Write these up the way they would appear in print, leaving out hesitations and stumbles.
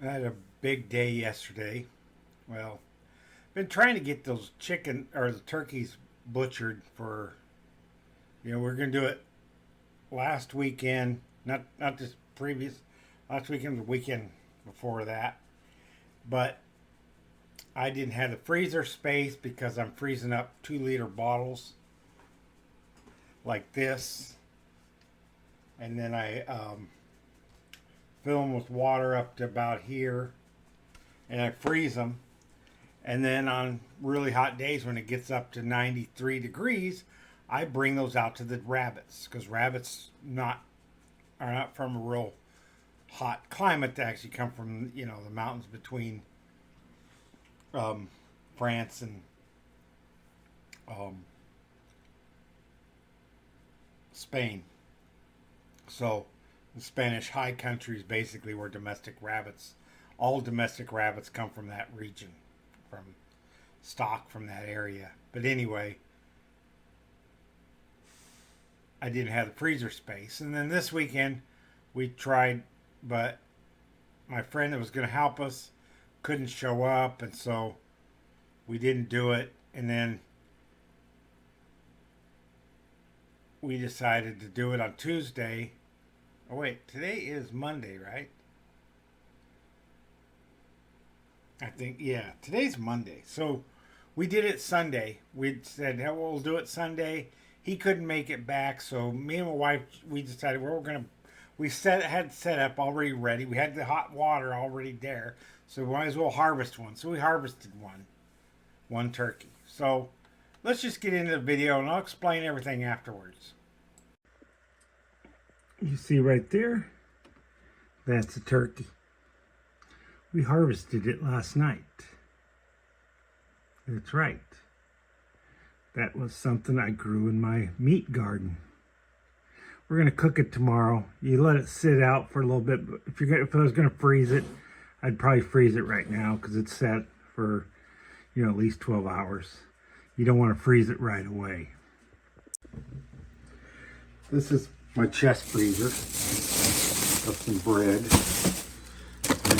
I had a big day yesterday. Well, been trying to get those chicken or the turkeys butchered for. We're gonna do it last weekend, not this previous last weekend, the weekend before that. But I didn't have the freezer space because I'm freezing up 2 liter bottles like this, and then I fill them with water up to about here, and I freeze them. And then on really hot days when it gets up to 93 degrees, I bring those out to the rabbits because rabbits are not from a real hot climate. They actually come from the mountains between France and um, Spain. So the Spanish high country is basically where domestic rabbits, all domestic rabbits come from that region, from stock from that area. But anyway, I didn't have the freezer space. And then this weekend we tried, but my friend that was going to help us couldn't show up, and so we didn't do it. And then we decided to do it on Tuesday. Oh wait, today is Monday, right? I think, yeah, today's Monday. So we did it Sunday. We said, hey, we'll do it Sunday. He couldn't make it back, so me and my wife, we decided had set up already ready. We had the hot water already there, so we might as well harvest one. So we harvested one turkey. So let's just get into the video, and I'll explain everything afterwards. You see right there, that's a turkey. We harvested it last night. That's right. That was something I grew in my meat garden. We're going to cook it tomorrow. You let it sit out for a little bit. But if I was going to freeze it, I'd probably freeze it right now because it's set for, at least 12 hours. You don't want to freeze it right away. This is my chest freezer. Got some bread.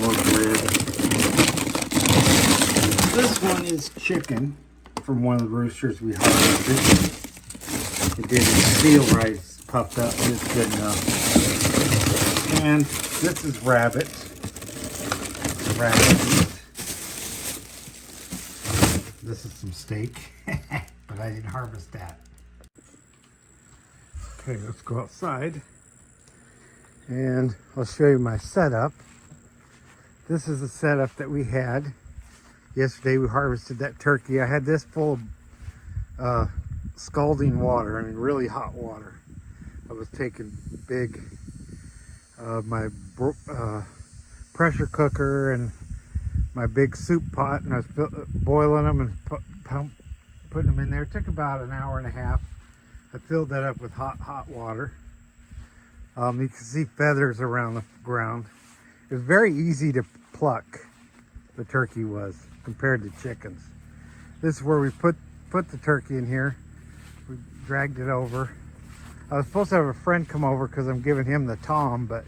More bread. This one is chicken from one of the roosters we harvested. It didn't seal right, puffed up, just good enough. And this is rabbit. This is some steak, but I didn't harvest that. Okay, let's go outside and I'll show you my setup. This is the setup that we had. Yesterday we harvested that turkey. I had this full of scalding water, really hot water. I was taking my pressure cooker and my big soup pot, and I was boiling them and putting them in there. It took about an hour and a half. I filled that up with hot water. You can see feathers around the ground. It was very easy to pluck, the turkey was, compared to chickens. This is where we put the turkey in here. We dragged it over. I was supposed to have a friend come over because I'm giving him the tom, but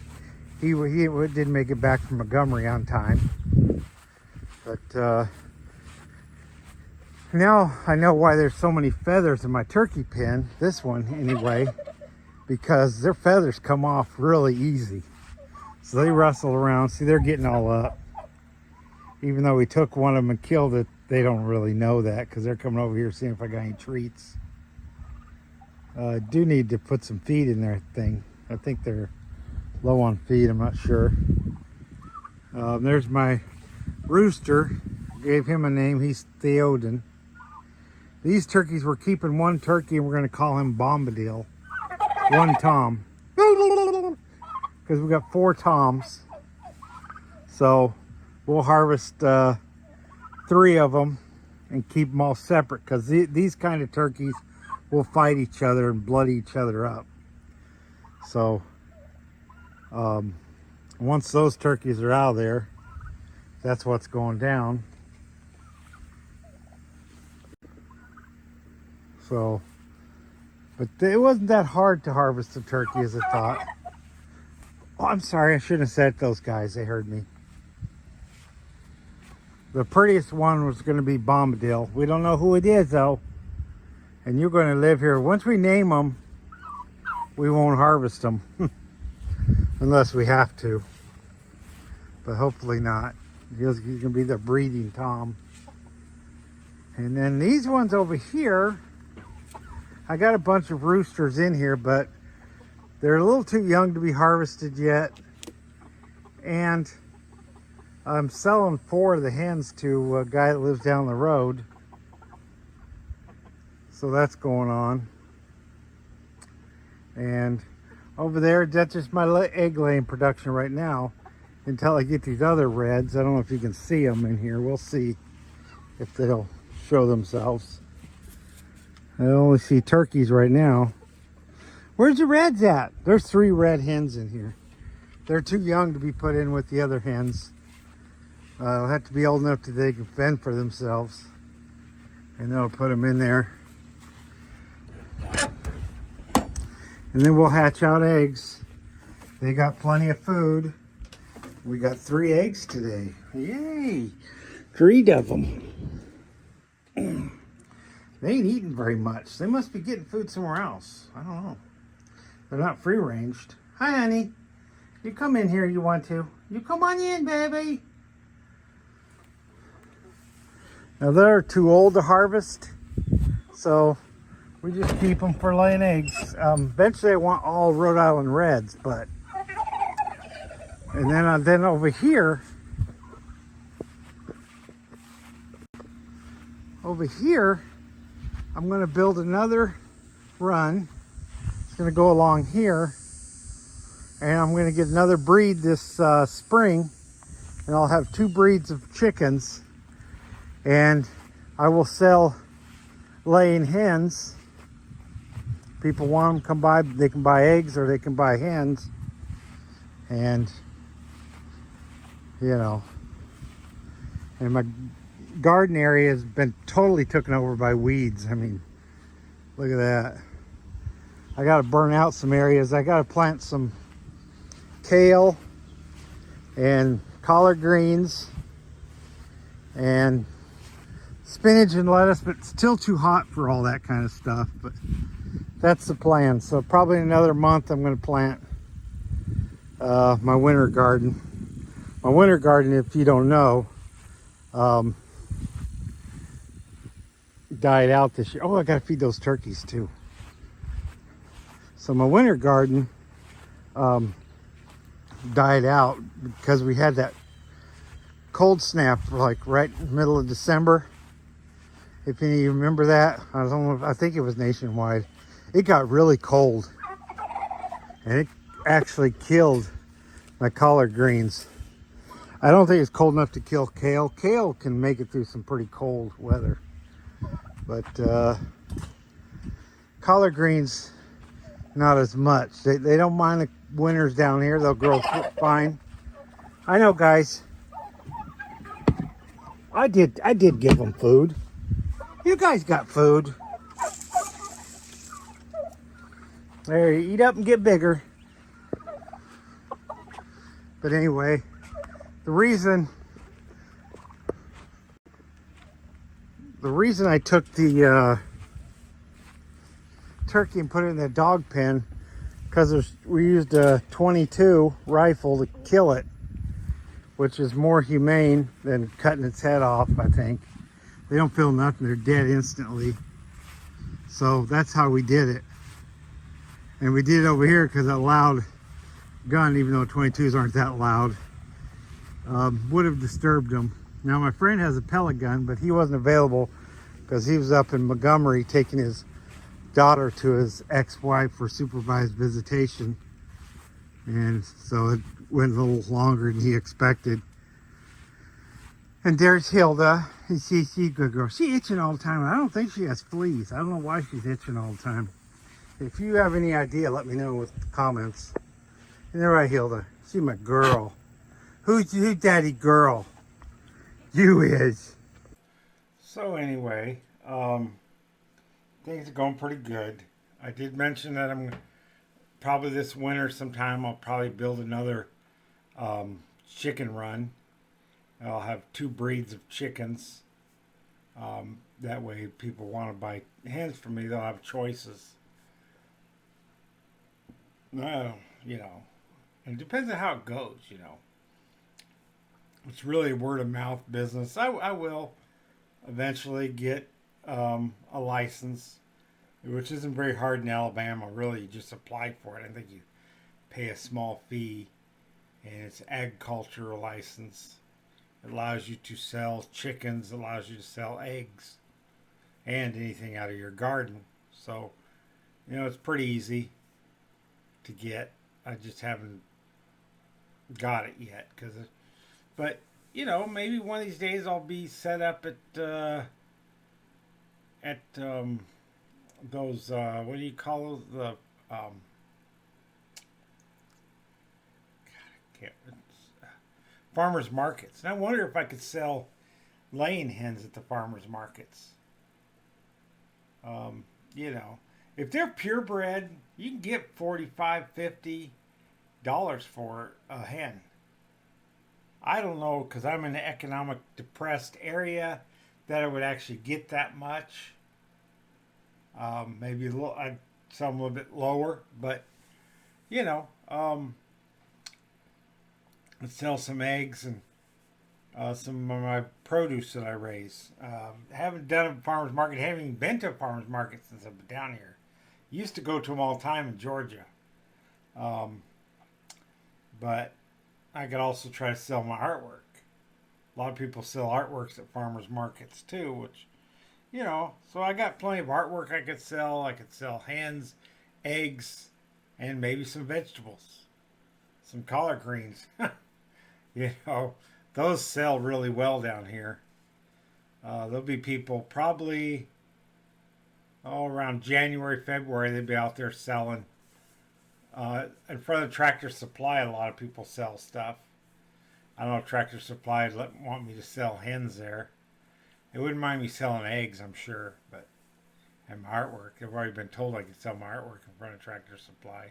he didn't make it back from Montgomery on time. But now I know why there's so many feathers in my turkey pen, this one anyway, because their feathers come off really easy. So they rustle around. See, they're getting all up. Even though we took one of them and killed it, they don't really know that because they're coming over here seeing if I got any treats. I do need to put some feed in their thing. I think they're low on feed, I'm not sure. There's my rooster. Gave him a name. He's Theoden. These turkeys, we're keeping one turkey and we're going to call him Bombadil. One Tom. Because we got 4 Toms. So we'll harvest 3 of them and keep them all separate, because these kind of turkeys will fight each other and blood each other up. So once those turkeys are out of there, that's what's going down. So, but it wasn't that hard to harvest a turkey as I thought. Oh, I'm sorry, I shouldn't have said those guys. They heard me. The prettiest one was going to be Bombadil. We don't know who it is though. And you're going to live here. Once we name them, we won't harvest them. Unless we have to. But hopefully not. He's going to be the breeding Tom. And then these ones over here, I got a bunch of roosters in here, but they're a little too young to be harvested yet. And I'm selling 4 of the hens to a guy that lives down the road. So that's going on. And over there, that's just my egg laying production right now until I get these other reds. I don't know if you can see them in here. We'll see if they'll show themselves. I only see turkeys right now. Where's the reds at? There's 3 red hens in here. They're too young to be put in with the other hens. They'll have to be old enough that they can fend for themselves. And then I'll put them in there. And then we'll hatch out eggs. They got plenty of food. We got 3 eggs today. Yay! 3 of them. They ain't eating very much. They must be getting food somewhere else. I don't know. They're not free ranged. Hi, honey. You come in here, you want to. You come on in, baby. Now they're too old to harvest, so we just keep them for laying eggs. Eventually I want all Rhode Island Reds, but... And then over here... I'm going to build another run. It's going to go along here. And I'm going to get another breed this spring. And I'll have 2 breeds of chickens. And I will sell laying hens. People want them, come by. They can buy eggs or they can buy hens. And, you know. And my garden area has been totally taken over by weeds. I mean, look at that. I got to burn out some areas. I got to plant some kale and collard greens and spinach and lettuce, but it's still too hot for all that kind of stuff. But that's the plan. So probably in another month I'm going to plant my winter garden. My winter garden, if you don't know, died out this year. Oh, I got to feed those turkeys too. So my winter garden died out because we had that cold snap like right in the middle of December. If any of you remember that, I don't know, I think it was nationwide. It got really cold and it actually killed my collard greens. I don't think it's cold enough to kill kale. Kale can make it through some pretty cold weather, but collard greens not as much. They don't mind the winters down here. They'll grow fine. I know, guys. I did give them food. You guys got food. There, you eat up and get bigger. But anyway, the reason I took the turkey and put it in the dog pen, because we used a .22 rifle to kill it, which is more humane than cutting its head off, I think. They don't feel nothing, they're dead instantly. So that's how we did it. And we did it over here because a loud gun, even though 22s aren't that loud, would have disturbed them. Now my friend has a pellet gun, but he wasn't available because he was up in Montgomery taking his daughter to his ex-wife for supervised visitation. And so it went a little longer than he expected. And there's Hilda. She's a good girl. She's itching all the time. I don't think she has fleas. I don't know why she's itching all the time. If you have any idea, let me know with the comments. And there, right, Hilda. She's my girl. Who's daddy girl? You is. So anyway, things are going pretty good. I did mention that I'm probably this winter sometime I'll probably build another chicken run. I'll have two breeds of chickens. That way, people want to buy hens from me, they'll have choices. Well, you know, it depends on how it goes. You know, it's really a word of mouth business. I will eventually get a license, which isn't very hard in Alabama. Really, you just apply for it. I think you pay a small fee, and it's agricultural license. It allows you to sell chickens, allows you to sell eggs, and anything out of your garden. So, you know, it's pretty easy to get. I just haven't got it yet, but you know, maybe one of these days I'll be set up at those what do you call those, the can't, farmers markets. And I wonder if I could sell laying hens at the farmers markets. You know, if they're purebred, you can get 45, $50 for a hen. I don't know, because I'm in an economic depressed area, that I would actually get that much. Maybe a little, I'd sell them a little bit lower, but you know, I'd sell some eggs and some of my produce that I raise. Haven't done a farmer's market, haven't even been to a farmer's market since I've been down here. Used to go to them all the time in Georgia. But I could also try to sell my artwork. A lot of people sell artworks at farmers markets too, which, you know, so I got plenty of artwork I could sell. I could sell hens, eggs, and maybe some vegetables, some collard greens. You know, those sell really well down here. There'll be people probably around January, February, they'd be out there selling. In front of Tractor Supply, a lot of people sell stuff. I don't know if Tractor Supply would want me to sell hens there. They wouldn't mind me selling eggs, I'm sure, but and my artwork. I've already been told I could sell my artwork in front of Tractor Supply.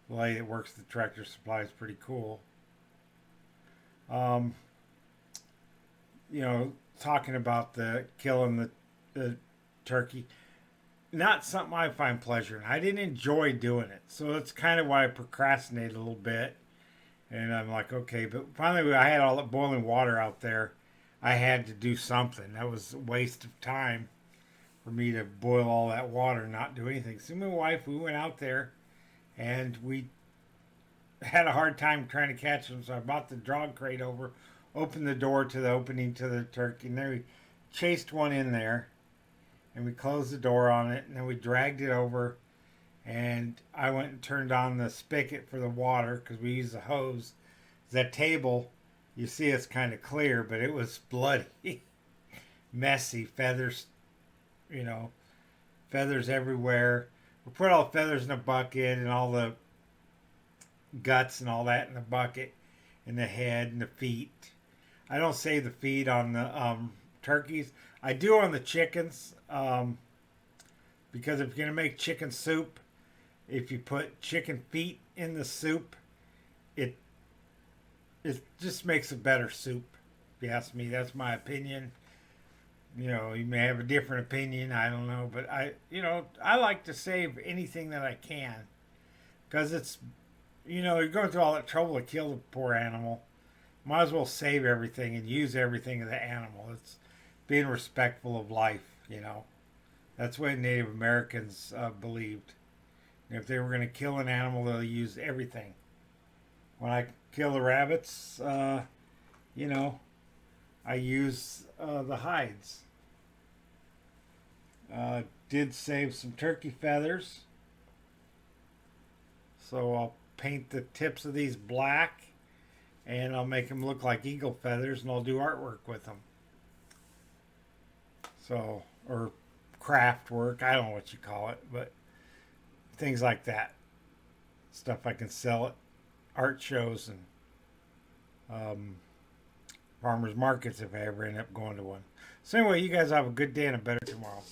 The lady that works at Tractor Supply is pretty cool. You know, talking about the killing the turkey, not something I find pleasure in. I didn't enjoy doing it, so that's kind of why I procrastinated a little bit. And I'm like, okay, but finally I had all that boiling water out there. I had to do something. That was a waste of time for me to boil all that water and not do anything. So my wife, we went out there and we had a hard time trying to catch them. So I brought the dog crate over, opened the door to the opening to the turkey, and then we chased one in there. And we closed the door on it, and then we dragged it over, and I went and turned on the spigot for the water because we use the hose. That table, you see it's kind of clear, but it was bloody, messy, feathers, you know, feathers everywhere. We put all the feathers in a bucket and all the guts and all that in the bucket, and the head and the feet. I don't save the feet on the turkeys. I do on the chickens, because if you're going to make chicken soup, if you put chicken feet in the soup, it just makes a better soup. If you ask me, that's my opinion. You know, you may have a different opinion, I don't know, but I like to save anything that I can, because it's, you know, you're going through all that trouble to kill the poor animal. Might as well save everything and use everything of the animal. It's being respectful of life, you know. That's what Native Americans believed. And if they were going to kill an animal, they'll use everything. When I kill the rabbits, you know, I use the hides. Did save some turkey feathers. So I'll paint the tips of these black, and I'll make them look like eagle feathers, and I'll do artwork with them. So, or craft work, I don't know what you call it, but things like that. Stuff I can sell at art shows and farmers markets if I ever end up going to one. So anyway, you guys have a good day and a better tomorrow.